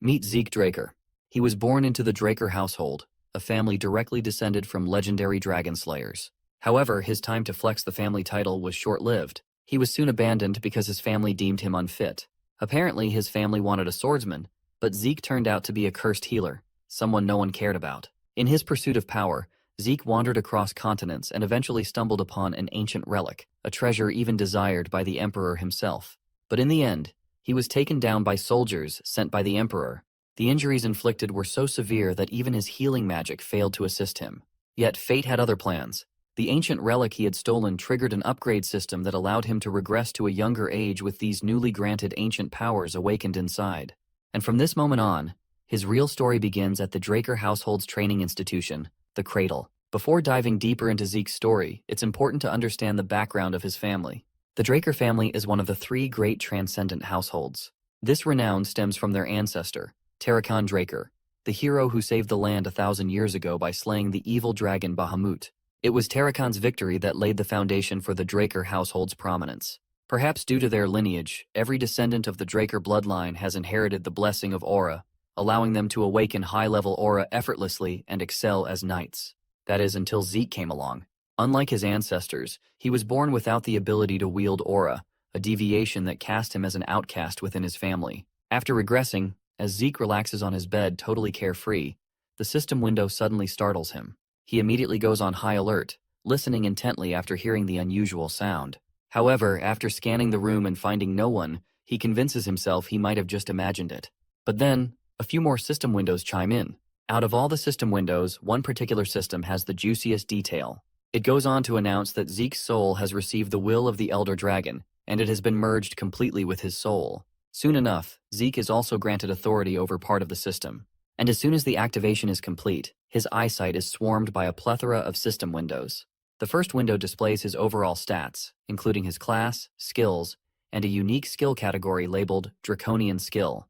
Meet Zeke Draker. He was born into the Draker household, a family directly descended from legendary dragon slayers. However, his time to flex the family title was short-lived. He was soon abandoned because his family deemed him unfit. Apparently, his family wanted a swordsman, but Zeke turned out to be a cursed healer, someone no one cared about. In his pursuit of power, Zeke wandered across continents and eventually stumbled upon an ancient relic, a treasure even desired by the Emperor himself. But in the end, he was taken down by soldiers sent by the Emperor. The injuries inflicted were so severe that even his healing magic failed to assist him. Yet fate had other plans. The ancient relic he had stolen triggered an upgrade system that allowed him to regress to a younger age with these newly granted ancient powers awakened inside. And from this moment on, his real story begins at the Draker household's training institution, the Cradle. Before diving deeper into Zeke's story, it's important to understand the background of his family. The Draker family is one of the three great transcendent households. This renown stems from their ancestor, Tarakan Draker, the hero who saved the land 1,000 years ago by slaying the evil dragon Bahamut. It was Tarakan's victory that laid the foundation for the Draker household's prominence. Perhaps due to their lineage, every descendant of the Draker bloodline has inherited the blessing of aura, allowing them to awaken high-level aura effortlessly and excel as knights. That is, until Zeke came along. Unlike his ancestors, he was born without the ability to wield aura, a deviation that cast him as an outcast within his family. After regressing, as Zeke relaxes on his bed totally carefree, the system window suddenly startles him. He immediately goes on high alert, listening intently after hearing the unusual sound. However, after scanning the room and finding no one, he convinces himself he might have just imagined it. But then, a few more system windows chime in. Out of all the system windows, one particular system has the juiciest detail. It goes on to announce that Zeke's soul has received the will of the Elder Dragon, and it has been merged completely with his soul. Soon enough, Zeke is also granted authority over part of the system. And as soon as the activation is complete, his eyesight is swarmed by a plethora of system windows. The first window displays his overall stats, including his class, skills, and a unique skill category labeled Draconian Skill.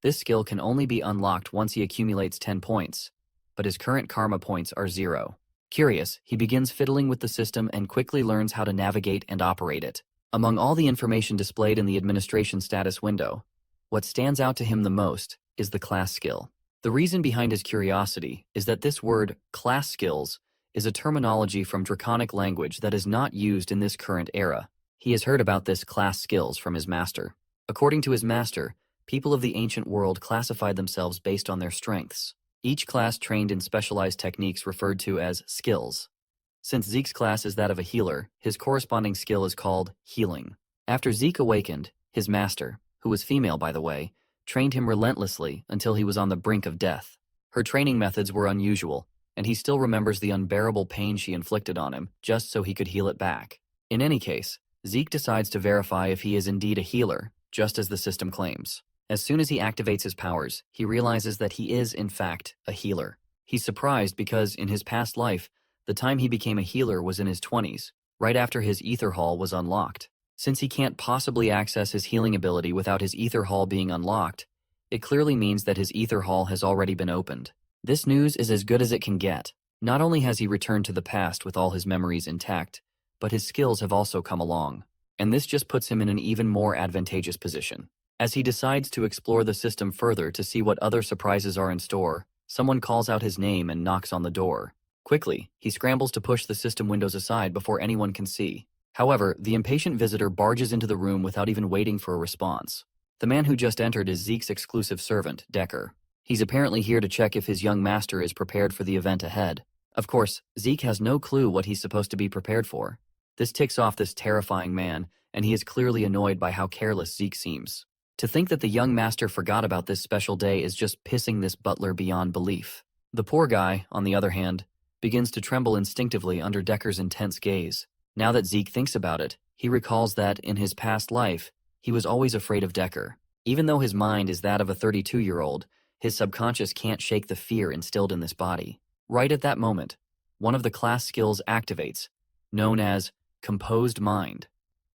This skill can only be unlocked once he accumulates 10 points, but his current karma points are 0. Curious, he begins fiddling with the system and quickly learns how to navigate and operate it. Among all the information displayed in the administration status window, what stands out to him the most is the class skill. The reason behind his curiosity is that this word, class skills, is a terminology from Draconic language that is not used in this current era. He has heard about this class skills from his master. According to his master, people of the ancient world classified themselves based on their strengths. Each class trained in specialized techniques referred to as skills. Since Zeke's class is that of a healer, his corresponding skill is called healing. After Zeke awakened, his master, who was female by the way, trained him relentlessly until he was on the brink of death. Her training methods were unusual, and he still remembers the unbearable pain she inflicted on him just so he could heal it back. In any case, Zeke decides to verify if he is indeed a healer, just as the system claims. As soon as he activates his powers, he realizes that he is, in fact, a healer. He's surprised because, in his past life, the time he became a healer was in his 20s, right after his Ether Hall was unlocked. Since he can't possibly access his healing ability without his Ether Hall being unlocked, it clearly means that his Ether Hall has already been opened. This news is as good as it can get. Not only has he returned to the past with all his memories intact, but his skills have also come along. And this just puts him in an even more advantageous position. As he decides to explore the system further to see what other surprises are in store, someone calls out his name and knocks on the door. Quickly, he scrambles to push the system windows aside before anyone can see. However, the impatient visitor barges into the room without even waiting for a response. The man who just entered is Zeke's exclusive servant, Decker. He's apparently here to check if his young master is prepared for the event ahead. Of course, Zeke has no clue what he's supposed to be prepared for. This ticks off this terrifying man, and he is clearly annoyed by how careless Zeke seems. To think that the young master forgot about this special day is just pissing this butler beyond belief. The poor guy, on the other hand, begins to tremble instinctively under Decker's intense gaze. Now that Zeke thinks about it, he recalls that, in his past life, he was always afraid of Decker. Even though his mind is that of a 32-year-old, his subconscious can't shake the fear instilled in this body. Right at that moment, one of the class skills activates, known as Composed Mind.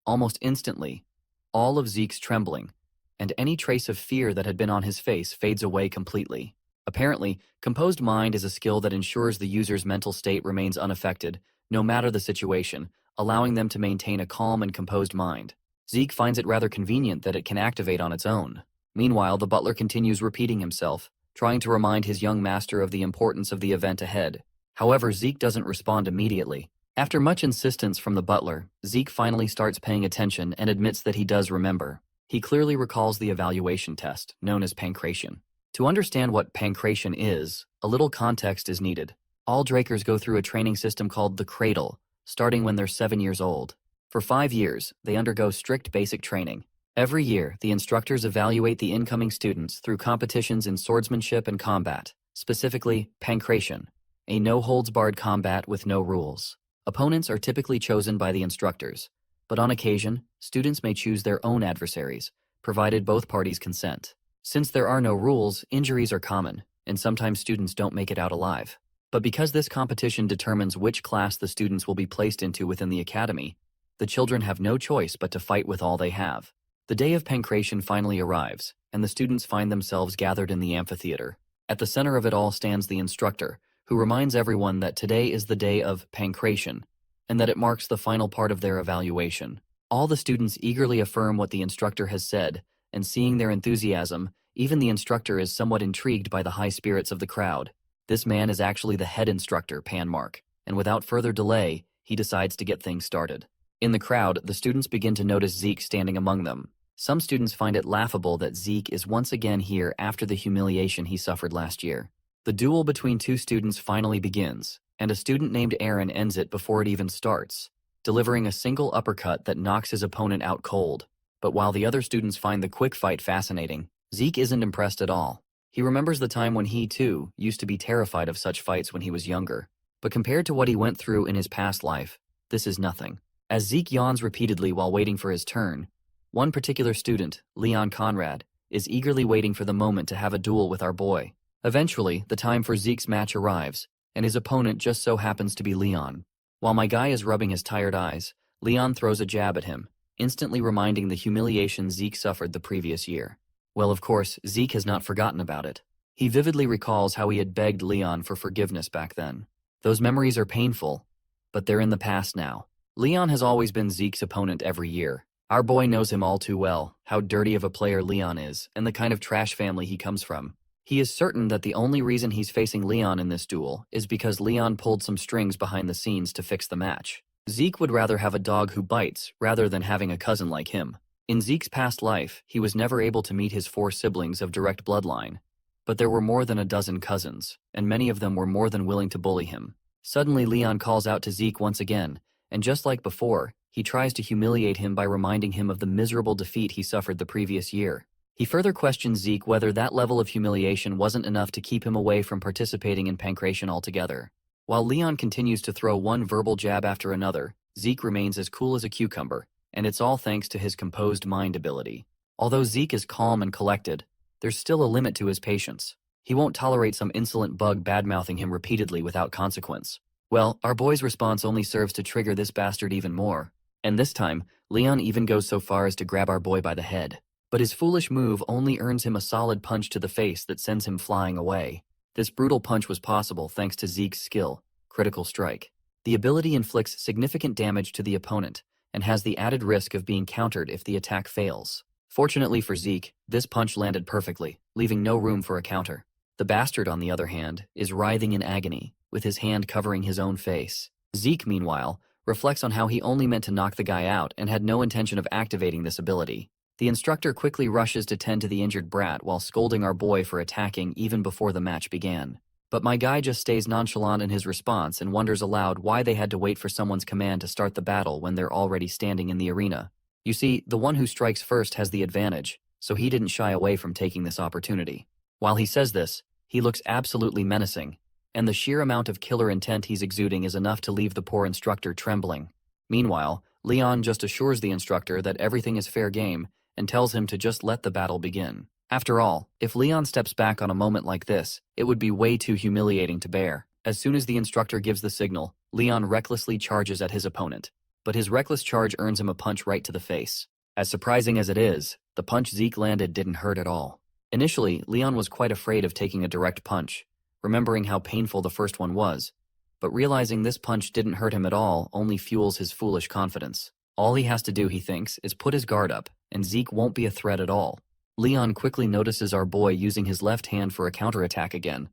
Almost instantly, all of Zeke's trembling and any trace of fear that had been on his face fades away completely. Apparently, Composed Mind is a skill that ensures the user's mental state remains unaffected, no matter the situation, allowing them to maintain a calm and composed mind. Zeke finds it rather convenient that it can activate on its own. Meanwhile, the butler continues repeating himself, trying to remind his young master of the importance of the event ahead. However, Zeke doesn't respond immediately. After much insistence from the butler, Zeke finally starts paying attention and admits that he does remember. He clearly recalls the evaluation test, known as pancration. To understand what pancration is, a little context is needed. All Drakers go through a training system called the Cradle, starting when they're 7 years old. For 5 years, they undergo strict basic training. Every year, the instructors evaluate the incoming students through competitions in swordsmanship and combat, specifically pancration, a no-holds-barred combat with no rules. Opponents are typically chosen by the instructors, but on occasion, students may choose their own adversaries, provided both parties consent. Since there are no rules, injuries are common, and sometimes students don't make it out alive. But because this competition determines which class the students will be placed into within the academy, the children have no choice but to fight with all they have. The day of pancration finally arrives, and the students find themselves gathered in the amphitheater. At the center of it all stands the instructor, who reminds everyone that today is the day of pancration, and that it marks the final part of their evaluation. All the students eagerly affirm what the instructor has said, and seeing their enthusiasm, even the instructor is somewhat intrigued by the high spirits of the crowd. This man is actually the head instructor, Panmark, and without further delay, he decides to get things started. In the crowd, the students begin to notice Zeke standing among them. Some students find it laughable that Zeke is once again here after the humiliation he suffered last year. The duel between two students finally begins, and a student named Aaron ends it before it even starts, delivering a single uppercut that knocks his opponent out cold. But while the other students find the quick fight fascinating, Zeke isn't impressed at all. He remembers the time when he, too, used to be terrified of such fights when he was younger. But compared to what he went through in his past life, this is nothing. As Zeke yawns repeatedly while waiting for his turn, one particular student, Leon Conrad, is eagerly waiting for the moment to have a duel with our boy. Eventually, the time for Zeke's match arrives, and his opponent just so happens to be Leon. While my guy is rubbing his tired eyes, Leon throws a jab at him, instantly reminding the humiliation Zeke suffered the previous year. Well, of course, Zeke has not forgotten about it. He vividly recalls how he had begged Leon for forgiveness back then. Those memories are painful, but they're in the past now. Leon has always been Zeke's opponent every year. Our boy knows him all too well, how dirty of a player Leon is, and the kind of trash family he comes from. He is certain that the only reason he's facing Leon in this duel is because Leon pulled some strings behind the scenes to fix the match. Zeke would rather have a dog who bites rather than having a cousin like him. In Zeke's past life, he was never able to meet his 4 siblings of direct bloodline. But there were more than a dozen cousins, and many of them were more than willing to bully him. Suddenly, Leon calls out to Zeke once again, and just like before, he tries to humiliate him by reminding him of the miserable defeat he suffered the previous year. He further questions Zeke whether that level of humiliation wasn't enough to keep him away from participating in pancration altogether. While Leon continues to throw one verbal jab after another, Zeke remains as cool as a cucumber, and it's all thanks to his composed mind ability. Although Zeke is calm and collected, there's still a limit to his patience. He won't tolerate some insolent bug bad-mouthing him repeatedly without consequence. Well, our boy's response only serves to trigger this bastard even more. And this time, Leon even goes so far as to grab our boy by the head. But his foolish move only earns him a solid punch to the face that sends him flying away. This brutal punch was possible thanks to Zeke's skill, Critical Strike. The ability inflicts significant damage to the opponent, and has the added risk of being countered if the attack fails. Fortunately for Zeke, this punch landed perfectly, leaving no room for a counter. The bastard, on the other hand, is writhing in agony, with his hand covering his own face. Zeke, meanwhile, reflects on how he only meant to knock the guy out and had no intention of activating this ability. The instructor quickly rushes to tend to the injured brat while scolding our boy for attacking even before the match began. But my guy just stays nonchalant in his response and wonders aloud why they had to wait for someone's command to start the battle when they're already standing in the arena. You see, the one who strikes first has the advantage, so he didn't shy away from taking this opportunity. While he says this, he looks absolutely menacing, and the sheer amount of killer intent he's exuding is enough to leave the poor instructor trembling. Meanwhile, Leon just assures the instructor that everything is fair game and tells him to just let the battle begin. After all, if Leon steps back on a moment like this, it would be way too humiliating to bear. As soon as the instructor gives the signal, Leon recklessly charges at his opponent. But his reckless charge earns him a punch right to the face. As surprising as it is, the punch Zeke landed didn't hurt at all. Initially, Leon was quite afraid of taking a direct punch, remembering how painful the first one was. But realizing this punch didn't hurt him at all only fuels his foolish confidence. All he has to do, he thinks, is put his guard up, and Zeke won't be a threat at all. Leon quickly notices our boy using his left hand for a counterattack again,